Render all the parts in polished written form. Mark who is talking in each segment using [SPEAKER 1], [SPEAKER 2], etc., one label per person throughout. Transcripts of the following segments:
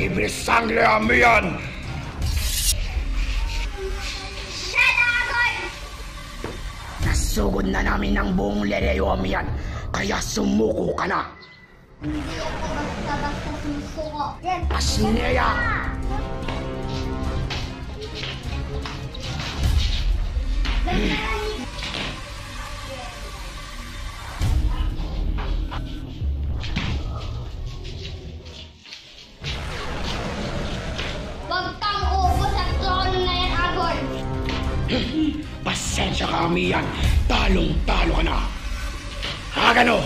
[SPEAKER 1] libre sangre amiyan! Nasugod na namin ang buong Lereo amiyan, kaya sumuko ka na!
[SPEAKER 2] Hindi ako basta-basta sumusuko.
[SPEAKER 1] Pasneya!
[SPEAKER 2] Huwag kang uupo sa trono na yan, Agol.
[SPEAKER 1] Pasensya ka amiyan, talong-talo ka na! Hagano!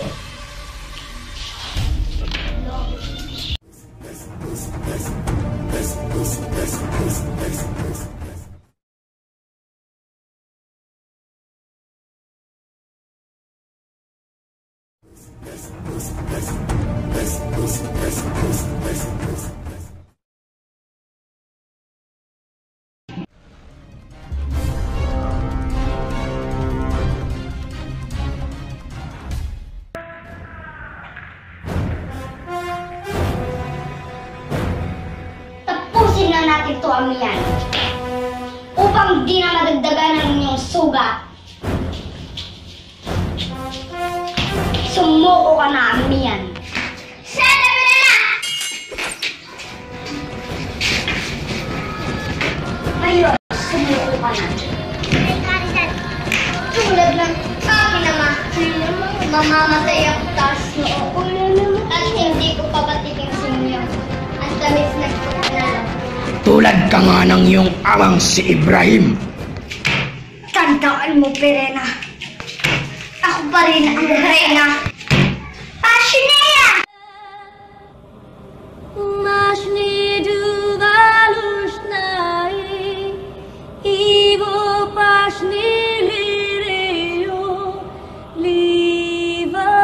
[SPEAKER 2] Tapusin na natin to, amiyan. Upang di na madagdagan ng inyong sugat. Sumuko ka na, amiyan. Sandali na! Ngayon, sumuko ka na. Tulad ng akin naman, mamamatay ako taas noo. At hindi ko papatikin sa inyo. Ang tamis na kinala.
[SPEAKER 1] Tulad ka nga ng iyong amang si Ibrahim.
[SPEAKER 2] Tandaan mo, Perena. Ako pa rin ang reyna. Passionea!
[SPEAKER 3] Masni duvalus nai, ivo pasni lireo, liva.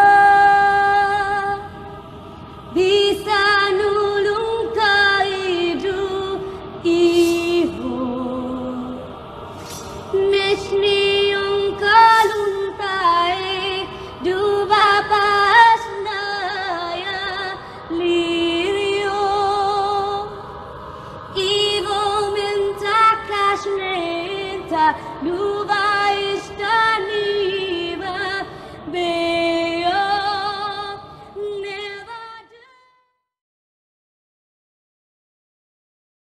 [SPEAKER 3] Bisa nulung kaidu ivo, mesni yung kaluntai, duva pasnaya lirio, ivo menta kasnenta duva.